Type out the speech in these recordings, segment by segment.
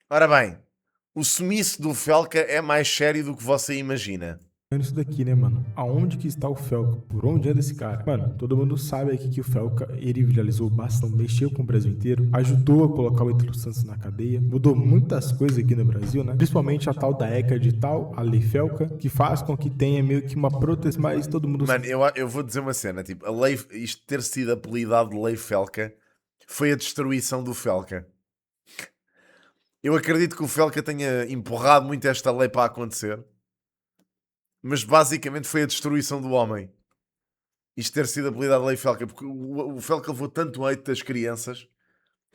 Ora bem, o sumiço do Felca é mais sério do que você imagina. Isso daqui, né, mano? Aonde que está o Felca? Por onde anda esse cara? Mano, todo mundo sabe aqui que o Felca, ele viralizou bastante, mexeu com o Brasil inteiro, ajudou a colocar o Ítalo Santos na cadeia, mudou muitas coisas aqui no Brasil, né? Principalmente a tal da ECA de tal, a Lei Felca, que faz com que tenha meio que uma proteção, mas todo mundo Mano, eu vou dizer uma cena, tipo, a lei, isto ter sido apelidado de Lei Felca foi a destruição do Felca. Eu acredito que o Felca tenha empurrado muito esta lei para acontecer, mas basicamente foi a destruição do homem. Isto ter sido apelidado de Lei Felca, porque o Felca levou tanto hate das crianças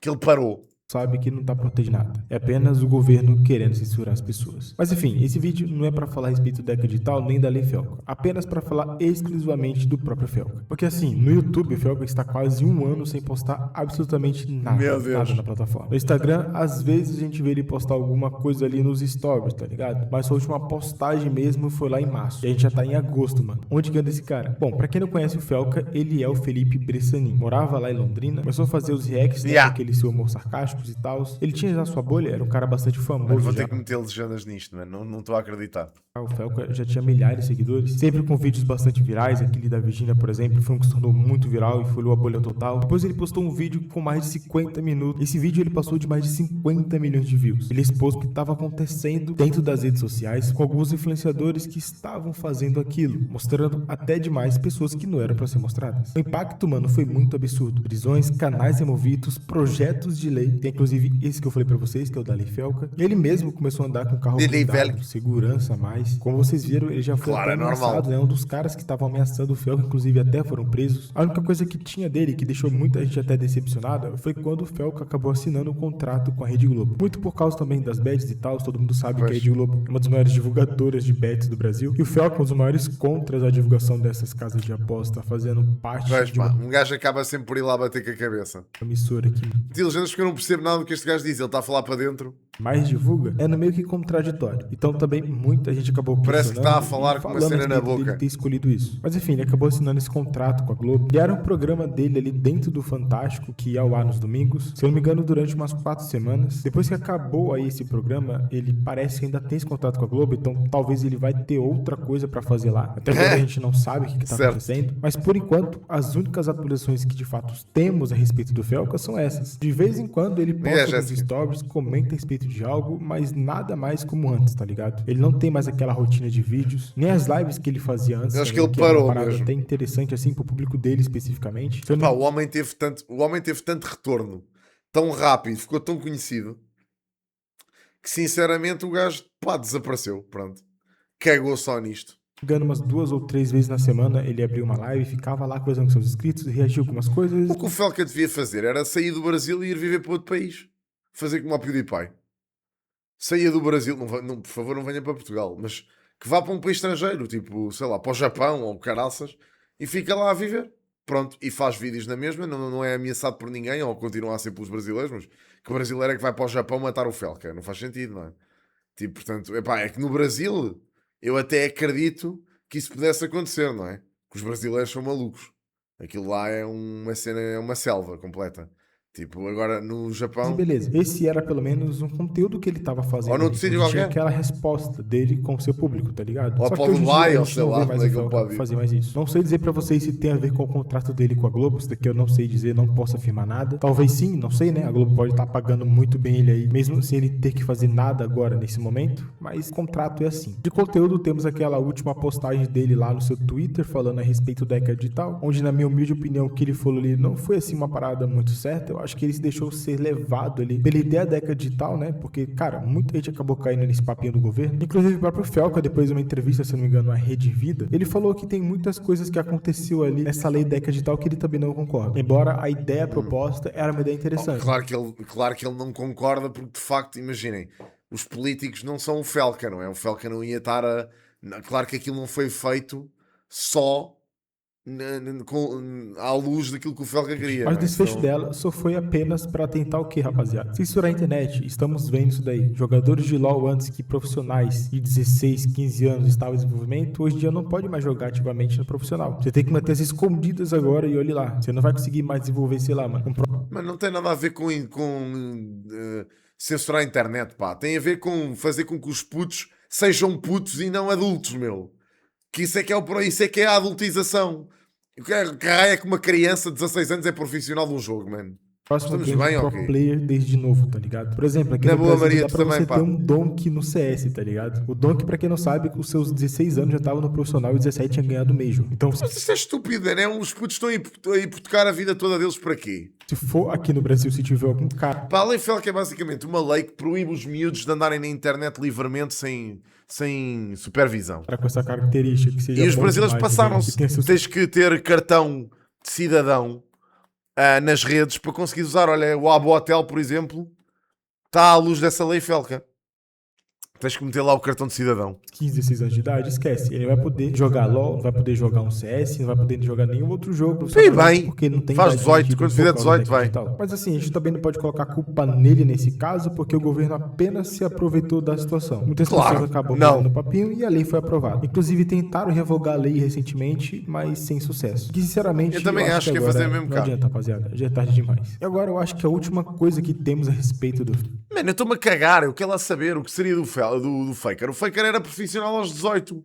que ele parou. sabe que não tá protegendo nada. É apenas o governo querendo censurar as pessoas. Mas enfim, esse vídeo não é para falar a respeito da ECA de tal nem da Lei Felca, apenas para falar exclusivamente do próprio Felca. Porque assim, no YouTube o Felca está quase um ano sem postar absolutamente nada, Meu Deus. nada na plataforma. No Instagram, às vezes a gente vê ele postar alguma coisa ali nos stories, tá ligado? Mas a última postagem mesmo foi lá em março. E a gente já tá em agosto, mano. Onde que anda esse cara? Bom, pra quem não conhece o Felca, ele é o Felipe Bressanin. Morava lá em Londrina, começou a fazer os reacts, né, Yeah. com aquele seu humor sarcástico e tal. Ele tinha já sua bolha, era um cara bastante famoso. Mano, vou já. ter que meter legendas nisto, mano. Não estou a acreditar. O Felca já tinha milhares de seguidores, sempre com vídeos bastante virais. Aquele da Virgínia, por exemplo, foi um que se tornou muito viral e foi a bolha total. Depois ele postou um vídeo com mais de 50 minutos. Esse vídeo ele passou de mais de 50 milhões de views. Ele expôs o que estava acontecendo dentro das redes sociais com alguns influenciadores que estavam fazendo aquilo, mostrando até demais pessoas que não eram para ser mostradas. O impacto, mano, foi muito absurdo. Prisões, canais removidos, projetos de lei. Tem inclusive esse que eu falei para vocês, que é o da Lei Felca. Ele mesmo começou a andar com carro De Lei blindado, Felca. segurança a mais. Como vocês viram, ele já foi Claro, até é normal. ameaçado, né? Um dos caras que estavam ameaçando o Felca, inclusive até foram presos. A única coisa que tinha dele, que deixou muita gente até decepcionada, foi quando o Felca acabou assinando um contrato com a Rede Globo. Muito por causa também das bets e tal, todo mundo sabe que a Pois. Rede Globo é uma das maiores divulgadoras de bets do Brasil. E o Felca é um dos maiores contras à divulgação dessas casas de aposta, fazendo parte Pois, de pá, uma um gajo acaba sempre por ir lá bater com a cabeça. emissora que De legendas porque eu não percebo nada do que este gajo diz. Ele está a falar para dentro. mais divulga, é no meio que contraditório. Então também muita gente acabou Parece que está a questionando falar e com uma falando a cena na respeito boca. dele ter escolhido isso. Mas enfim, ele acabou assinando esse contrato com a Globo. Criaram um programa dele ali dentro do Fantástico, que ia ao ar nos domingos. Se eu não me engano, durante umas 4 semanas. Depois que acabou aí esse programa, ele parece que ainda tem esse contrato com a Globo, então talvez ele vai ter outra coisa pra fazer lá. Até agora a gente não sabe o que tá Certo. acontecendo. Mas por enquanto, as únicas atualizações que de fato temos a respeito do Felca são essas. De vez em quando ele posta alguns Jéssica? stories, comenta a respeito de algo, mas nada mais como antes, tá ligado? Ele não tem mais aquela rotina de vídeos, nem as lives que ele fazia antes. Eu acho que também, ele era parou uma parada mesmo. até interessante assim pro público dele especificamente. Se eu não- Pá, o homem teve tanto retorno, tão rápido, ficou tão conhecido, que sinceramente o gajo, pá, desapareceu. Pronto. Cagou só nisto. engano, umas 2 ou 3 vezes na semana ele abria uma live, ficava lá conversando com seus inscritos, reagia com algumas coisas. O que o Felca devia fazer era sair do Brasil e ir viver para outro país. Fazer como o PewDiePie. Saia do Brasil, por favor, não venha para Portugal, mas que vá para um país estrangeiro, tipo, sei lá, para o Japão ou caraças, e fica lá a viver. Pronto, e faz vídeos na mesma, não é ameaçado por ninguém, ou continua a ser pelos brasileiros, mas que o brasileiro é que vai para o Japão matar o Felca. Não faz sentido, não é? Tipo, portanto, epá, é que no Brasil eu até acredito que isso pudesse acontecer, não é? Que os brasileiros são malucos. Aquilo lá é uma cena, é uma selva completa. Tipo, agora no E Japão, beleza, esse era pelo menos um conteúdo que ele tava fazendo. ou noutro ali, sítio onde tinha qualquer, aquela resposta dele com o seu público, tá ligado? ou Só que para o hoje em dia Dubai, a ou gente sei não lá, vê mais onde é o que ele Felca pode ir. fazer mais isso. Não sei dizer pra vocês se tem a ver com o contrato dele com a Globo, isso daqui eu não sei dizer, não posso afirmar nada. Talvez sim, não sei, né? A Globo pode estar pagando muito bem ele aí, mesmo sem ele ter que fazer nada agora nesse momento, mas contrato é assim. De conteúdo, temos aquela última postagem dele lá no seu Twitter, falando a respeito da ECA digital, onde na minha humilde opinião o que ele falou ali não foi assim uma parada muito certa. Eu acho que ele se deixou ser levado ali pela ideia da ECA digital, né? Porque, cara, muita gente acabou caindo nesse papinho do governo. Inclusive o próprio Felca, depois de uma entrevista, se não me engano, na Rede Vida, ele falou que tem muitas coisas que aconteceu ali nessa lei da ECA digital que ele também não concorda. Embora a ideia proposta era uma ideia interessante. Claro que ele não concorda, porque de facto, imaginem, os políticos não são o Felca, não é? O Felca não ia estar a. Claro que aquilo não foi feito só à luz daquilo que o Felca queria. Mas o Não é? desfecho Senão- dela só foi apenas pra tentar o que, rapaziada? Censurar a internet. Estamos vendo isso daí. Jogadores de LoL antes que profissionais de 16, 15 anos estavam em desenvolvimento, hoje em dia não pode mais jogar ativamente no profissional. Você tem que manter as escondidas agora e olhe lá. Você não vai conseguir mais desenvolver, sei lá, mano. Mas não tem nada a ver com censurar a internet, pá. Tem a ver com fazer com que os putos sejam putos e não adultos, meu. Que isso é que é, isso é que é a adultização. Que raio é que uma criança de 16 anos é profissional de um jogo, mano? Próximo Estamos game bem, pro ok? player desde novo, tá ligado? Por exemplo, aqui Na no boa, Brasil Maria, dá tu pra também, você pá. ter um Donk no CS, tá ligado? O Donk, pra quem não sabe, com seus 16 anos já tava no profissional e 17 tinha ganhado o Major. Então, Mas isso é estúpido, né? Os putos estão a hipotecar a vida toda deles para quê? se for aqui no Brasil, se tiver algum cara Pá, a lei Felca é basicamente uma lei que proíbe os miúdos de andarem na internet livremente sem supervisão. com essa característica que seja E os bom brasileiros demais, passaram-se. que tenha seus Tens que ter cartão de cidadão nas redes para conseguir usar. Olha, o Abo Hotel, por exemplo, está à luz dessa lei Felca. Tens que meter lá o cartão de cidadão. 15, 16 anos de idade, esquece. Ele vai poder jogar LOL, não vai poder jogar um CS, não vai poder jogar nenhum outro jogo. Sim, bem. Porque não tem Faz idade 18, permitida quando por fizer causa 18 da vai. digital. Mas assim, a gente também não pode colocar a culpa nele nesse caso, porque o governo apenas se aproveitou da situação. Muitas Claro, pessoas acabam não. perdendo o papinho e a lei foi aprovada. Inclusive tentaram revogar a lei recentemente, mas sem sucesso. Que sinceramente, Eu também acho que é agora fazer mesmo não cá. adianta, rapaziada. Já é tarde demais. E agora eu acho que a última coisa que temos a respeito do Mano, eu estou-me a cagar. Eu quero lá saber o que seria do Faker. O Faker era profissional aos 18.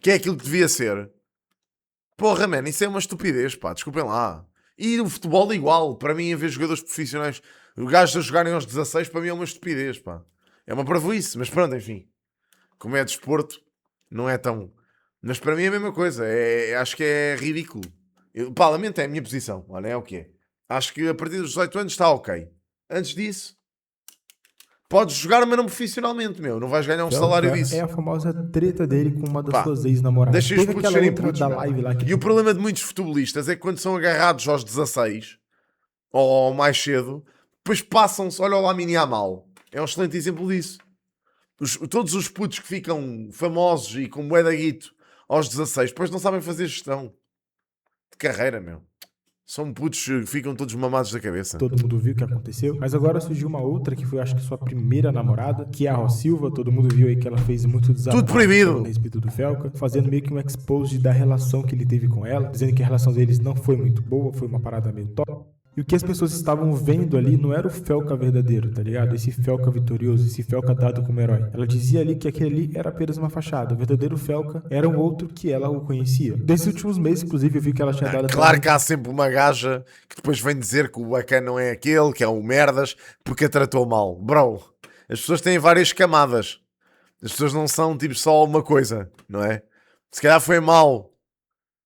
Que é aquilo que devia ser. Porra, mano, isso é uma estupidez, pá. Desculpem lá. E o futebol igual. Para mim, em vez de jogadores profissionais, os gajos a jogarem aos 16, para mim é uma estupidez, pá. É uma parvoíce. Mas pronto, enfim. Como é desporto, não é tão... Mas para mim é a mesma coisa. Acho que é ridículo. Pá, lamento, é a minha posição. Olha, é o que é. Acho que a partir dos 18 anos está ok. Antes disso... Podes jogar, mas não profissionalmente, meu. Não vais ganhar um salário disso. É a famosa treta dele com uma das Pá, suas ex-namoradas. deixa os Teve putos aquela serem outra putos, da meu. live lá que E o problema de muitos futebolistas é que quando são agarrados aos 16, ou mais cedo, depois passam-se, olha o Lamine Yamal. É um excelente exemplo disso. Todos os putos que ficam famosos e com bué de guito aos 16, depois não sabem fazer gestão de carreira, meu. São putos que ficam todos mamados da cabeça. todo mundo viu o que aconteceu. Mas agora surgiu uma outra que foi, acho que sua primeira namorada, que é a Ross Silva. Todo mundo viu aí que ela fez muito desabafo Tudo proibido. falando a respeito do Felca, fazendo meio que um expose da relação que ele teve com ela, dizendo que a relação deles não foi muito boa, foi uma parada meio top. E o que as pessoas estavam vendo ali não era o Felca verdadeiro, tá ligado? Esse Felca vitorioso, esse Felca dado como herói. Ela dizia ali que aquele ali era apenas uma fachada. O verdadeiro Felca era um outro que ela o conhecia. Desses últimos meses, inclusive, eu vi que ela tinha dado... Claro que há sempre uma gaja que depois vem dizer que o bacana não é aquele, que é um merdas, porque a tratou mal. Bro, as pessoas têm várias camadas. As pessoas não são tipo só uma coisa, não é? Se calhar foi mal.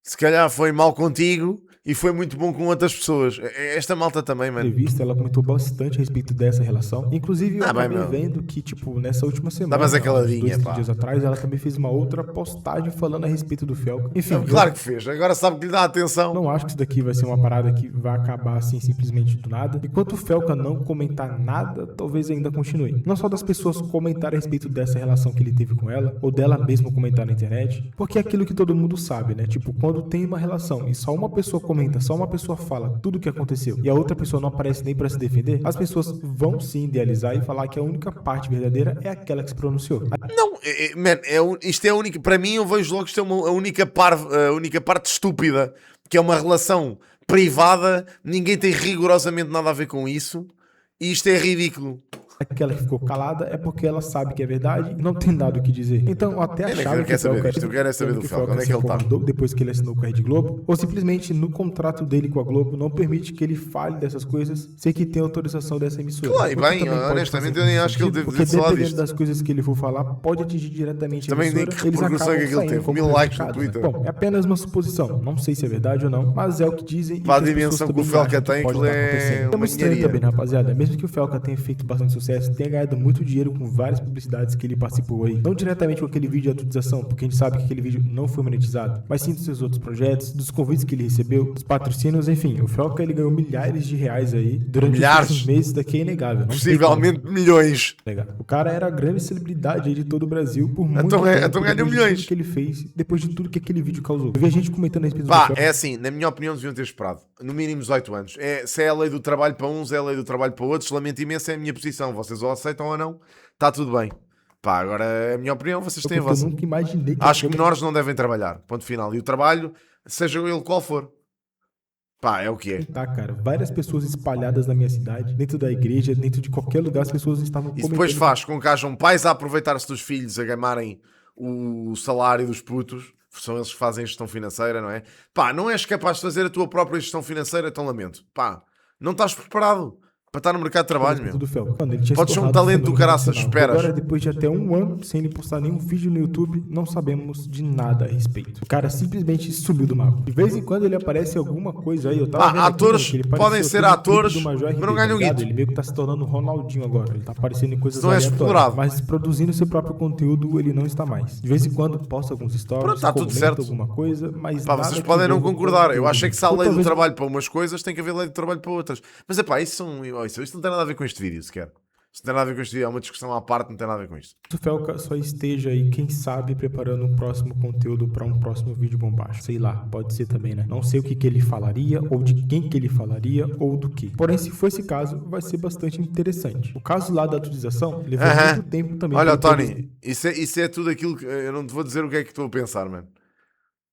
Se calhar foi mal contigo e foi muito bom com outras pessoas. Esta malta também, mano. entrevista, ela comentou bastante a respeito dessa relação. Inclusive, eu Ah, bem, acabei meu. vendo que, tipo, nessa última semana, mais uns aqueladinha, 2, 3 pá. dias atrás, ela também fez uma outra postagem falando a respeito do Felca. Enfim, Não, claro que fez. Agora sabe que lhe dá atenção. não acho que isso daqui vai ser uma parada que vai acabar assim simplesmente do nada. Enquanto o Felca não comentar nada, talvez ainda continue. Não só das pessoas comentarem a respeito dessa relação que ele teve com ela, ou dela mesma comentar na internet, porque é aquilo que todo mundo sabe, né? Tipo, quando tem uma relação e só uma pessoa comenta, só uma pessoa fala tudo o que aconteceu e a outra pessoa não aparece nem pra se defender, as pessoas vão se idealizar e falar que a única parte verdadeira é aquela que se pronunciou. Não, man, isto é a única. Para mim, eu vejo logo que isto é a única parte estúpida, que é uma relação privada, ninguém tem rigorosamente nada a ver com isso, e isto é ridículo. Aquela que ficou calada é porque ela sabe que é verdade e não tem nada o que dizer. Então, eu até Eu nem achava quero que o saber Felca disto, eu quero é saber do Felca, onde é que se ele tá? incomodou depois que ele assinou com a Rede Globo, ou simplesmente no contrato dele com a Globo não permite que ele fale dessas coisas sem que tenha autorização dessa emissora. Claro, e O que bem, também pode honestamente, fazer eu nem muito acho que ele sentido, deve porque falar dependendo disto. das coisas que ele for falar, pode atingir diretamente a Também nem emissora. que Eles repercussão acabam que aquilo saindo teve, como 1000 likes no prejudicados, né? Twitter. Bom, é apenas uma suposição. Não sei se é verdade ou não, mas é o que dizem. e Para a que as dimensão pessoas que o também Felca acham que tem, pode aquilo estar é acontecendo. uma Estamos estranho ninharia. também, rapaziada. Mesmo que o Felca tenha feito bastante sucesso, tenha ganhado muito dinheiro com várias publicidades que ele participou aí. Não diretamente com aquele vídeo de atualização, porque a gente sabe que aquele vídeo não foi monetizado, mas sim dos seus outros projetos, dos convites que ele recebeu, dos patrocínios, enfim. O Felca, ele ganhou milhares de reais aí durante Milhares? os últimos meses, daqui é inegável. Não sei Possivelmente milhões. como, tá ligado? O cara era a grande celebridade aí de todo o Brasil por muito Então tempo, ganhou depois de milhões. tudo que ele fez, depois de tudo que aquele vídeo causou. Eu vi a gente comentando a respeito do Pá, Felca. é assim, na minha opinião deviam ter esperado. No mínimo 18 anos. Se é a lei do trabalho para uns, é a lei do trabalho para outros. Lamento imenso, é a minha posição. Vocês ou aceitam ou não, está tudo bem. Pá, agora é a minha opinião, vocês têm a Porque eu vossa. nunca imaginei que Acho que menores não devem trabalhar. Ponto final. E o trabalho, seja ele qual for. Pá, é o que é. Tá, cara, várias pessoas espalhadas na minha cidade, dentro da igreja, dentro de qualquer lugar, as pessoas estavam E depois comentando. faz com que hajam pais a aproveitar-se dos filhos, a gamarem o salário dos putos. São eles que fazem gestão financeira, não é? Pá, não és capaz de fazer a tua própria gestão financeira, então lamento. Pá, não estás preparado para estar no mercado de trabalho, meu. Do Fel. Mano, ele tinha Podes se ser um tornado talento do fenômeno caraças, nacional. esperas. Agora, depois de até um ano sem ele postar nenhum vídeo no YouTube, não sabemos de nada a respeito. O cara simplesmente sumiu do mapa. De vez em quando ele aparece em alguma coisa aí. Eu tava vendo aqui, atores mano, que ele podem apareceu ser aqui no clipe atores, do Major mas não RD, ganham tá ligado? guito. Ele meio que tá se tornando o Ronaldinho agora. Ele tá aparecendo em coisas Não és aleatórias. explorado. Mas produzindo seu próprio conteúdo, ele não está mais. De vez em quando posta alguns stories, Pronto, tá tudo comenta certo. alguma coisa, mas Pá, nada vocês que podem não envolva concordar. Eu conteúdo. achei que se há Ou lei do talvez- trabalho para umas coisas, tem que haver lei do trabalho para outras. Mas é pá, isso não tem nada a ver com este vídeo sequer. Isso não tem nada a ver com este vídeo. É uma discussão à parte, não tem nada a ver com isto. O Felca só esteja aí, quem sabe, preparando um próximo conteúdo para um próximo vídeo bombástico. Sei lá, pode ser também, né? Não sei o que ele falaria, ou de quem que ele falaria, ou do que. Porém, se for esse caso, vai ser bastante interessante. O caso lá da atualização levou muito tempo também. Olha, pra eles- Tony, isso é tudo aquilo que... Eu não te vou dizer o que é que estou a pensar, mano.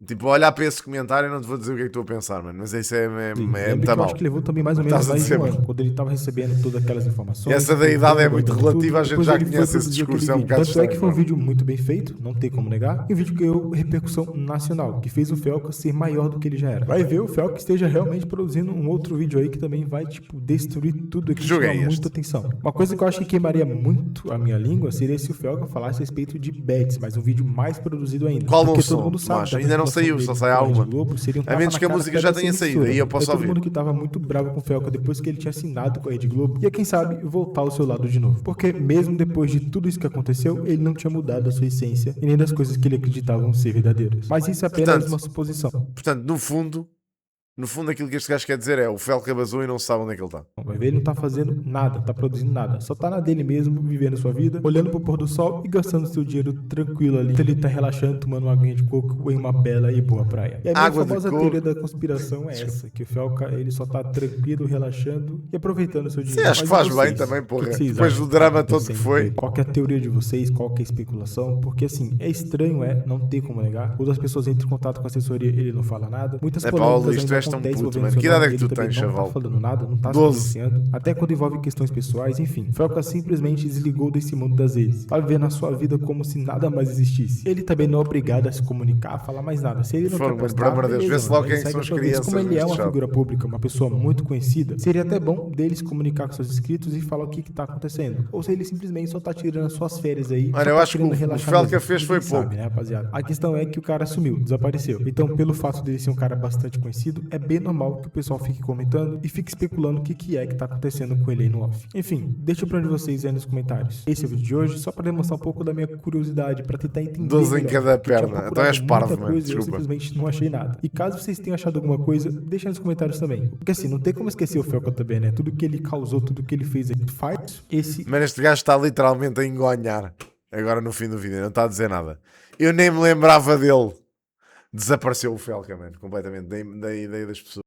Tipo, olhar para esse comentário, eu não te vou dizer o que é que estou a pensar, mano. Mas isso é Lembra muito que eu mal. acho que levou também mais ou menos Estás a mais de dizer, um mano. ano, quando ele estava recebendo todas aquelas informações. Essa da idade é muito guardando relativa, a gente depois já ele foi conhece esse produzir aquele discurso, é um vídeo. bocado Tanto é que estranho, foi um pá. vídeo muito bem feito, não tem como negar, e um vídeo que ganhou repercussão nacional, que fez o Felca ser maior do que ele já era. Vai ver o Felca esteja realmente produzindo um outro vídeo aí que também vai, tipo, destruir tudo aqui, jogo é chamar este? muita atenção. Uma coisa que eu acho que queimaria muito a minha língua seria se o Felca falasse a respeito de bets, mas um vídeo mais produzido ainda. Qual Porque o som, todo mundo sabe Tomás? da Ainda não manipulação saiu, dele só sai com a há Rede uma. Globo, seria um A tapa menos na que a cara música até já dessa tenha saído, emissora. aí eu posso todo ouvir. mundo que tava muito bravo com o Felca depois que ele tinha assinado com a Rede Globo, ia, quem sabe, voltar ao seu lado de novo. Porque mesmo depois de tudo isso que aconteceu, ele não tinha mudado a sua essência e nem das coisas que ele acreditava ser verdadeiras. Mas isso é apenas Portanto, uma suposição. Portanto, no fundo aquilo que este gajo quer dizer é o Felca basou e não se sabe onde é que ele está. Vai ver, ele não tá fazendo nada, tá produzindo nada. Só tá na dele mesmo, vivendo sua vida, olhando pro pôr do sol e gastando seu dinheiro tranquilo ali. Ele tá relaxando, tomando uma aguinha de coco em uma bela e boa praia. E a minha Água de famosa coco. teoria da conspiração é essa, que o Felca, ele só tá tranquilo, relaxando e aproveitando seu Sim, dinheiro. acho que Mas e faz bem vocês? também, O que porra. vocês Depois acham do drama tá todo que acontecendo foi. aí? Qual que é a teoria de vocês? Qual que é a especulação? Porque assim, é estranho, não ter como negar. Quando as pessoas entram em contato com a assessoria, ele não fala nada. Muitas É pá, polêmicas Luís, tu ainda és tão acontecem puto, envolvendo mano. seu Que idade é nome, que tu ele também tens, não chaval? tá falando nada, não tá se 12. pronunciando, até quando envolve questões pessoais, enfim. Felca simplesmente desligou desse mundo das redes. Tá vivendo a sua vida como se nada mais existisse. Ele também não é obrigado a se comunicar, a falar mais nada. Se ele não Fogo, quer mano, postar, pelo amor de Deus, beleza, vê-se logo mano, quem ele segue são a as sua vida. crianças Como ele é neste uma chat. figura pública, uma pessoa muito conhecida, seria até bom dele se comunicar com seus inscritos e falar o que tá acontecendo. Ou se ele simplesmente só tá tirando as suas férias aí. Olha, só eu tá acho que querendo o relaxar Felca mesmo. fez foi Ninguém pouco. sabe, né, rapaziada? A questão é que o cara sumiu, desapareceu. Então, pelo fato dele ser um cara bastante conhecido, é bem normal que o pessoal fique comentando e fique especulando o que é que tá acontecendo com ele aí no off. Enfim, deixa pra onde vocês aí nos comentários. Esse é o vídeo de hoje, só pra demonstrar um pouco da minha curiosidade, pra tentar entender 12 em melhor, cada porque eu tinha perna. Então procurado és parvo, muita mano, coisa e eu desculpa. simplesmente não achei nada. E caso vocês tenham achado alguma coisa, deixa nos comentários também. Porque assim, não tem como esquecer o Felca também, né? Tudo que ele causou, tudo que ele fez aqui faz esse Mas este gajo está literalmente a engonhar. Agora no fim do vídeo, não está a dizer nada. Eu nem me lembrava dele. Desapareceu o Felca, mano, completamente. Da ideia das pessoas.